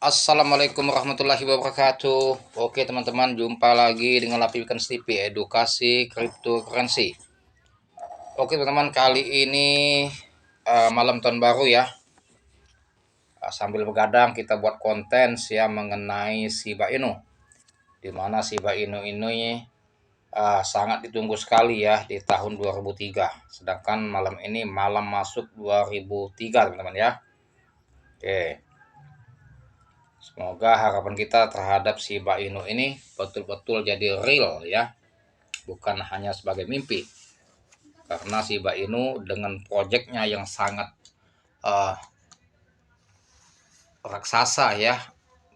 Assalamualaikum warahmatullahi wabarakatuh. Oke teman-teman, jumpa lagi dengan Lapikan TV Edukasi Cryptocurrency. Oke teman-teman, kali ini malam tahun baru ya. Sambil begadang kita buat konten ya mengenai Shiba Inu. Di mana Shiba Inu ini sangat ditunggu sekali ya di tahun 2003. Sedangkan malam ini malam masuk 2003 teman-teman ya. Oke. Semoga harapan kita terhadap Shiba Inu ini betul-betul jadi real ya, bukan hanya sebagai mimpi. Karena Shiba Inu dengan proyeknya yang sangat uh, raksasa ya,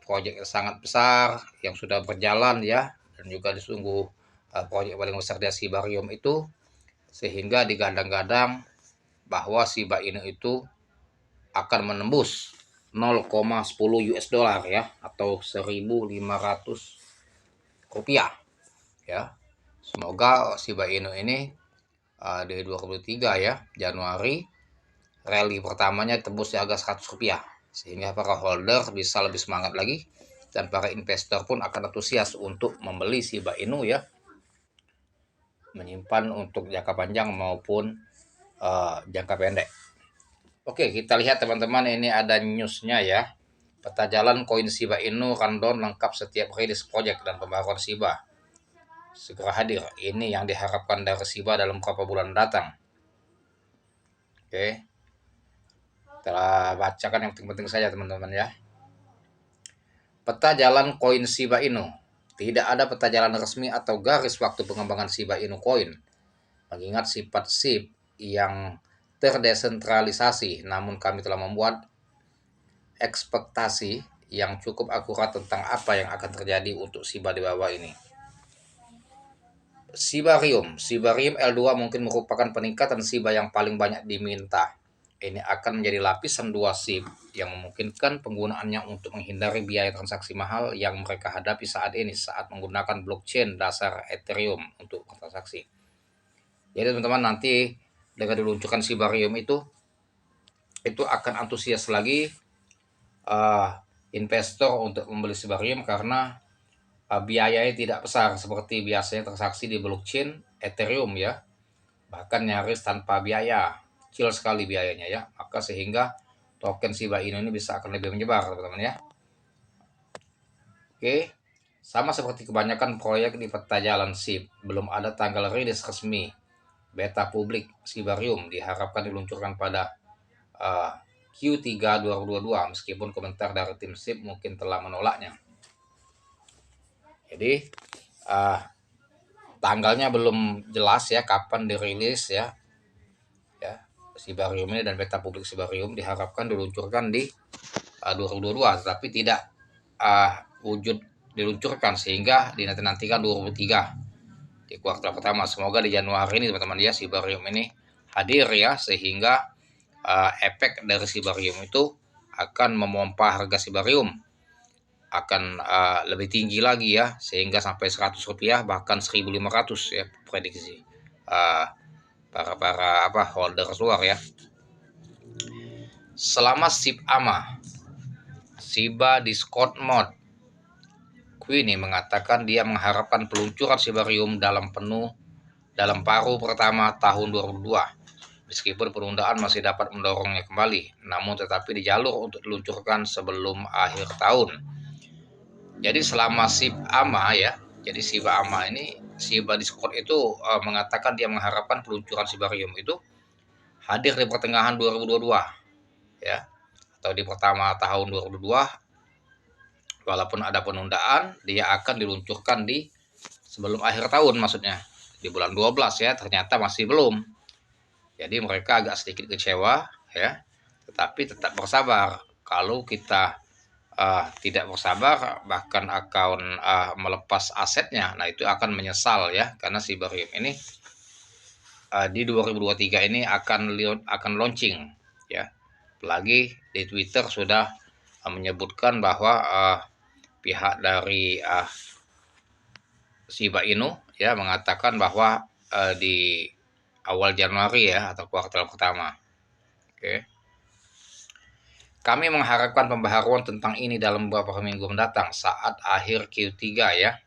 proyek yang sangat besar yang sudah berjalan ya, dan juga disungguh proyek paling besar dari Shibarium itu, sehingga digadang-gadang bahwa Shiba Inu itu akan menembus 0,10 US dollar ya, atau 1.500 rupiah ya. Semoga Shiba Inu ini di 2023 ya, Januari, rally pertamanya tembus di harga 100 rupiah, sehingga para holder bisa lebih semangat lagi dan para investor pun akan antusias untuk membeli Shiba Inu ya, menyimpan untuk jangka panjang maupun jangka pendek. Oke, kita lihat teman-teman, ini ada newsnya ya. Peta jalan koin Shiba Inu rundown lengkap setiap rilis project dan pembaruan Shiba segera hadir. Ini yang diharapkan dari Shiba dalam beberapa bulan datang. Oke, kita bacakan yang penting-penting saja teman-teman ya. Peta jalan koin Shiba Inu. Tidak ada peta jalan resmi atau garis waktu pengembangan Shiba Inu Coin, mengingat sifat SIB yang terdesentralisasi, namun kami telah membuat ekspektasi yang cukup akurat tentang apa yang akan terjadi untuk Shiba di bawah ini. Shibarium L2 mungkin merupakan peningkatan Shiba yang paling banyak diminta. Ini akan menjadi lapisan 2 SIB yang memungkinkan penggunaannya untuk menghindari biaya transaksi mahal yang mereka hadapi saat ini saat menggunakan blockchain dasar Ethereum untuk transaksi. Jadi teman-teman, nanti dengan diluncurkan Shibarium itu akan antusias lagi investor untuk membeli Shibarium karena biayanya tidak besar seperti biasanya transaksi di blockchain Ethereum ya, bahkan nyaris tanpa biaya, kecil sekali biayanya ya, maka sehingga token Shiba Inu ini bisa akan lebih menyebar teman-teman ya. Oke, sama seperti kebanyakan proyek di peta jalan SIB, belum ada tanggal rilis resmi. Beta publik Shibarium diharapkan diluncurkan pada Q3 2022, meskipun komentar dari tim SIB mungkin telah menolaknya. Jadi tanggalnya belum jelas ya kapan dirilis ya. Shibarium ini dan beta publik Shibarium diharapkan diluncurkan di 2022, tetapi tidak wujud diluncurkan, sehingga dinanti-nantikan 2023 di kuartal pertama. Semoga di Januari ini teman-teman ya Shibarium ini hadir ya, sehingga efek dari Shibarium itu akan memompa harga Shibarium akan lebih tinggi lagi ya, sehingga sampai 100 rupiah bahkan 1.500 ya prediksi para holder luar ya. Selama SIB AMA, Shiba Discord Mode, Queenie mengatakan dia mengharapkan peluncuran Shibarium dalam paruh pertama tahun 2002. Meskipun penundaan masih dapat mendorongnya kembali, namun tetapi di jalur untuk diluncurkan sebelum akhir tahun. Jadi selama SIB AMA ya, jadi Shiba AMA ini, Shiba Discord itu mengatakan dia mengharapkan peluncuran Shibarium itu hadir di pertengahan 2022 ya, atau di pertama tahun 2022. Walaupun ada penundaan, dia akan diluncurkan di sebelum akhir tahun, maksudnya di bulan 12 ya. Ternyata masih belum. Jadi mereka agak sedikit kecewa ya, tetapi tetap bersabar. Kalau kita tidak bersabar, bahkan akan melepas asetnya, nah itu akan menyesal ya, karena Shibarium ini di 2023 ini akan launching ya. Apalagi di Twitter sudah menyebutkan bahwa pihak dari Shiba Inu ya mengatakan bahwa di awal Januari ya, atau kuartal pertama. Oke. Kami mengharapkan pembaharuan tentang ini dalam beberapa minggu mendatang saat akhir Q3 ya.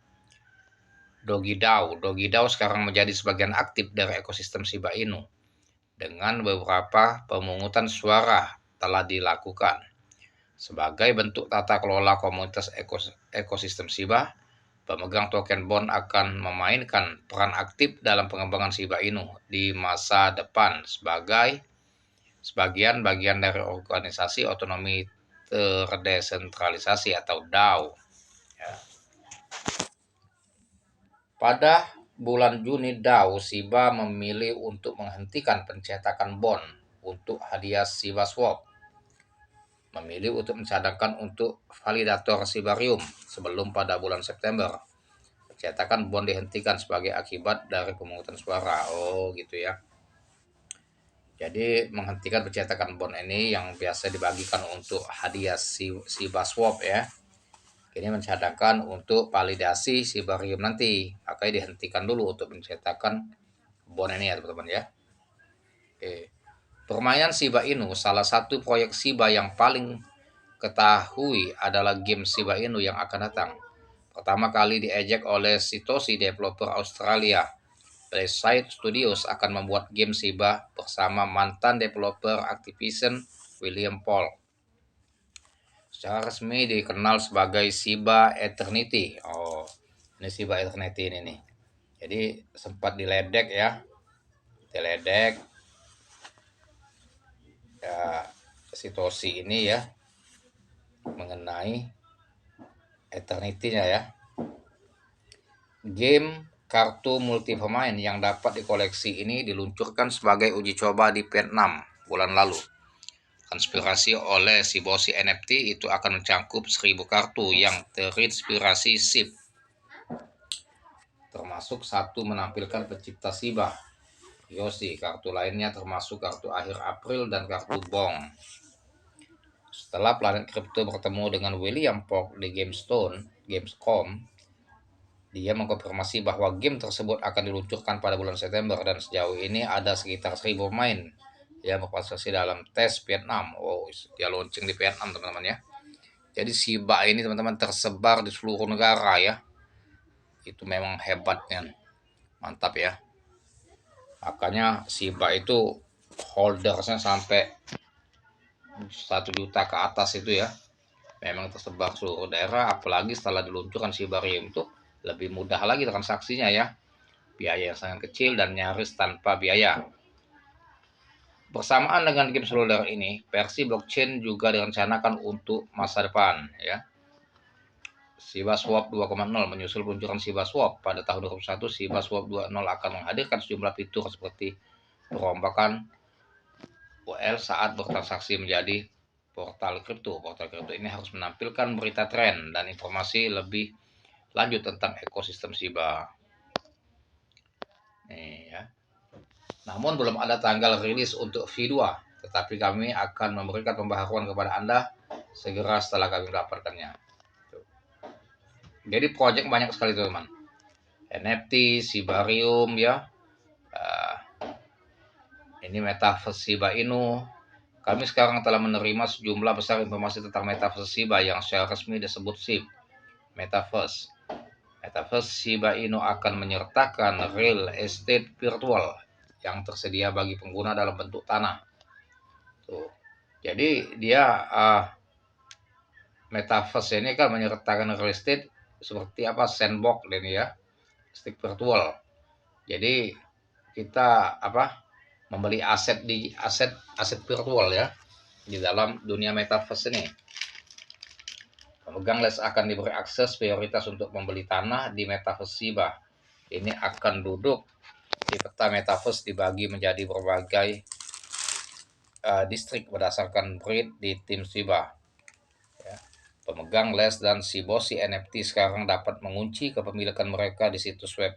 Dogi DAO sekarang menjadi sebagian aktif dari ekosistem Shiba Inu dengan beberapa pemungutan suara telah dilakukan. Sebagai bentuk tata kelola komunitas ekosistem Shiba, pemegang token bond akan memainkan peran aktif dalam pengembangan Shiba Inu di masa depan sebagai bagian dari organisasi otonomi terdesentralisasi atau DAO. Ya. Pada bulan Juni, DAO Shiba memilih untuk menghentikan pencetakan bond untuk hadiah Shiba Swap, memilih untuk mencadangkan untuk validator Shibarium sebelum pada bulan September pencetakan bond dihentikan sebagai akibat dari pemungutan suara. Oh gitu ya. Jadi menghentikan pencetakan bond ini yang biasa dibagikan untuk hadiah Shiba Swap ya. Ini mencadangkan untuk validasi Shibarium nanti, makanya dihentikan dulu untuk pencetakan bond ini ya teman-teman ya. Oke. Permainan Shiba Inu, salah satu proyek Shiba yang paling ketahui adalah game Shiba Inu yang akan datang. Pertama kali diejek oleh Satoshi, developer Australia. Playside Studios akan membuat game Shiba bersama mantan developer Activision William Paul. Secara resmi dikenal sebagai Shiba Eternity. Oh, ini Shiba Eternity ini nih. Jadi sempat diledek ya. Diledek ya, Satoshi ini ya mengenai Eternity-nya ya. Game kartu multi-pemain yang dapat dikoleksi ini diluncurkan sebagai uji coba di Vietnam bulan lalu. Konspirasi oleh Shiboshi NFT itu akan mencangkup 1000 kartu yang terinspirasi SHIB, termasuk satu menampilkan pencipta Shiba, Yoshi. Kartu lainnya termasuk kartu akhir April dan kartu Bong. Setelah Planet Crypto bertemu dengan William Polk di Gamescom, dia mengkonfirmasi bahwa game tersebut akan diluncurkan pada bulan September dan sejauh ini ada sekitar 1000 pemain yang berpartisipasi dalam tes Vietnam. Oh, dia launching di Vietnam teman-teman ya. Jadi Shiba ini teman-teman tersebar di seluruh negara ya. Itu memang hebatnya. Mantap ya. Makanya Shiba itu holdersnya sampai 1 juta ke atas itu ya. Memang tersebar seluruh daerah, apalagi setelah diluncurkan Shibarium itu lebih mudah lagi transaksinya ya. Biaya yang sangat kecil dan nyaris tanpa biaya. Bersamaan dengan game seluler ini, versi blockchain juga direncanakan untuk masa depan ya. Shiba Swap 2.0 menyusul peluncuran Shiba Swap pada tahun 2021, Shiba Swap 2.0 akan menghadirkan sejumlah fitur seperti perombakan UL saat bertransaksi menjadi portal kripto. Portal kripto ini harus menampilkan berita tren dan informasi lebih lanjut tentang ekosistem Shiba. Nih ya. Namun belum ada tanggal rilis untuk V2, tetapi kami akan memberikan pembaharuan kepada Anda segera setelah kami mendapatkannya. Jadi project banyak sekali teman-teman. NFT, Shibarium ya. Ini Metaverse Shiba Inu. Kami sekarang telah menerima sejumlah besar informasi tentang Metaverse Shiba yang secara resmi disebut SHIB. Metaverse Shiba Inu akan menyertakan real estate virtual yang tersedia bagi pengguna dalam bentuk tanah. Tuh. Jadi dia Metaverse ini kan menyertakan real estate seperti apa sandbox ini ya, estate virtual. Jadi kita membeli aset virtual ya di dalam dunia Metaverse ini. Pemegang les akan diberi akses prioritas untuk membeli tanah di Metaverse Shiba. Ini akan duduk di peta Metaverse dibagi menjadi berbagai distrik berdasarkan breed di tim Shiba. Ya. Pemegang les dan Shiboshi NFT sekarang dapat mengunci kepemilikan mereka di situs web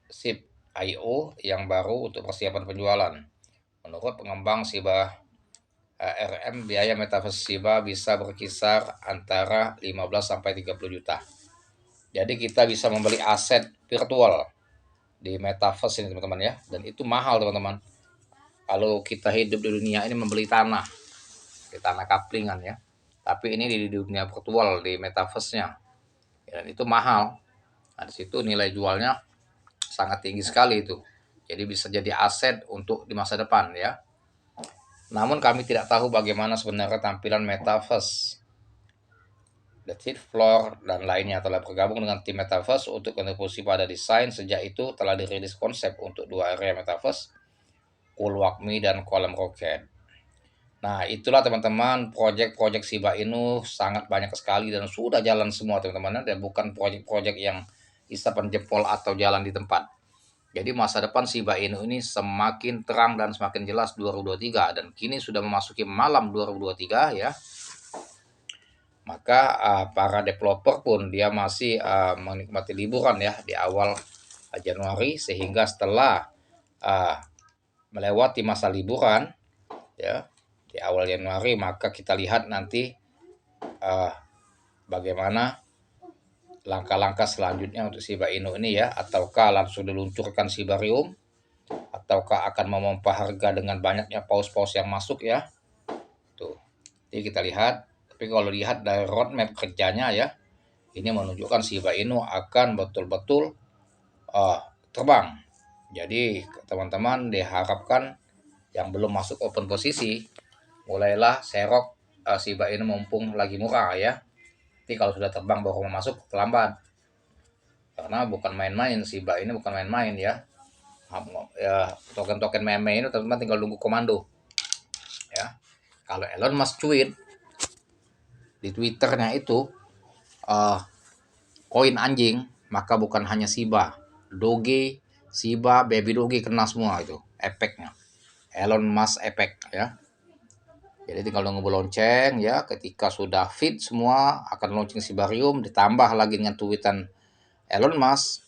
SHIB.io yang baru untuk persiapan penjualan. Menurut pengembang Shiba RM, biaya Metaverse Shiba bisa berkisar antara 15-30 juta. Jadi kita bisa membeli aset virtual di Metaverse ini teman-teman ya. Dan itu mahal teman-teman. Kalau kita hidup di dunia ini membeli tanah. di tanah kaplingan ya. Tapi ini di dunia virtual, di metaverse-nya. Dan itu mahal. Nah, di situ nilai jualnya sangat tinggi sekali itu. Jadi bisa jadi aset untuk di masa depan ya. Namun kami tidak tahu bagaimana sebenarnya tampilan metaverse. Dead Floor dan lainnya telah bergabung dengan tim Metaverse untuk kontribusi pada desain. Sejak itu telah dirilis konsep untuk 2 area Metaverse, Cool Walk Me dan Kolam Rocket. Nah, itulah teman-teman, proyek-proyek Shiba Inu sangat banyak sekali dan sudah jalan semua teman-teman, dan bukan proyek-proyek yang isapan jempol atau jalan di tempat. Jadi masa depan Shiba Inu ini semakin terang dan semakin jelas 2023, dan kini sudah memasuki malam 2023 ya. Maka para developer pun dia masih menikmati liburan ya di awal Januari, sehingga setelah melewati masa liburan ya di awal Januari, maka kita lihat nanti bagaimana langkah-langkah selanjutnya untuk Shiba Inu ini ya, ataukah langsung diluncurkan Shibarium, ataukah akan memompa harga dengan banyaknya paus-paus yang masuk ya. Tuh, jadi kita lihat. Tapi kalau lihat dari roadmap kerjanya ya, ini menunjukkan Shiba Inu akan betul-betul terbang. Jadi teman-teman diharapkan yang belum masuk open posisi, mulailah serok Shiba Inu mumpung lagi murah ya. Tapi kalau sudah terbang baru mau masuk, terlambat. Karena bukan main-main, Shiba ini bukan main-main ya. Ya, token-token meme ini teman-teman tinggal nunggu komando. Ya. Kalau Elon Musk tweet di Twitternya itu koin anjing, maka bukan hanya Shiba, Doge, Shiba, Baby Doge kena semua itu efeknya. Elon Musk efek ya. Jadi tinggal nunggu lonceng ya, ketika sudah fit semua akan launching Shibarium, ditambah lagi dengan tweetan Elon Musk,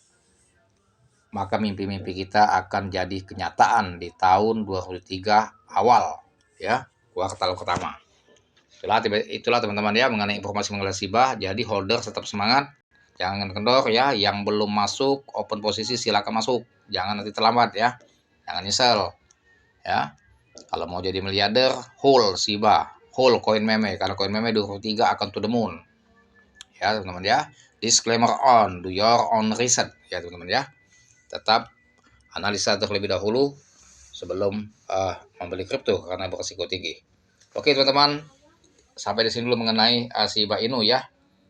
maka mimpi-mimpi kita akan jadi kenyataan di tahun 2023 awal ya, kuartal pertama. Itulah teman-teman ya mengenai informasi mengenai Shiba. Jadi holder tetap semangat, jangan kendor ya. Yang belum masuk open posisi silakan masuk, jangan nanti terlambat ya, jangan nyesel ya. Kalau mau jadi miliarder, hold Shiba, hold koin meme, karena koin meme 23 akan to the moon ya teman-teman ya. Disclaimer on, do your own research ya teman-teman ya. Tetap analisa terlebih dahulu sebelum membeli kripto karena berisiko tinggi. Oke teman-teman, sampai di sini dulu mengenai Shiba Inu ya.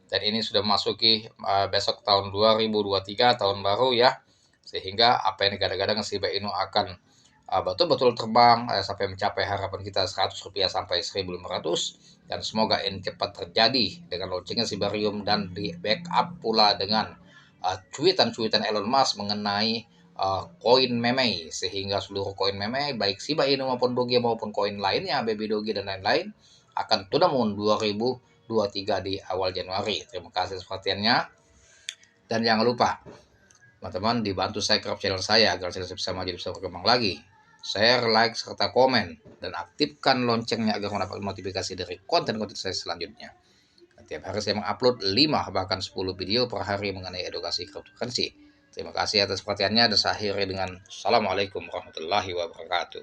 Dan ini sudah memasuki besok tahun 2023, tahun baru ya. Sehingga apa yang digadang-gadang Shiba Inu akan betul-betul terbang sampai mencapai harapan kita Rp100 sampai Rp1.500. Dan semoga ini cepat terjadi dengan launchingnya Shibarium, dan di backup pula dengan cuitan-cuitan Elon Musk mengenai koin meme, sehingga seluruh koin meme baik Shiba Inu maupun Doge maupun koin lainnya, Baby Doge dan lain-lain, akan to the moon 2023 di awal Januari. Terima kasih perhatiannya, dan jangan lupa teman-teman dibantu subscribe channel saya agar saya bisa maju, bisa berkembang lagi. Share, like, serta komen, dan aktifkan loncengnya agar mendapatkan notifikasi dari konten-konten saya selanjutnya. Tiap hari saya mengupload 5 bahkan 10 video per hari mengenai edukasi cryptocurrency. Terima kasih atas perhatiannya, dan saya akhiri dengan Assalamualaikum warahmatullahi wabarakatuh.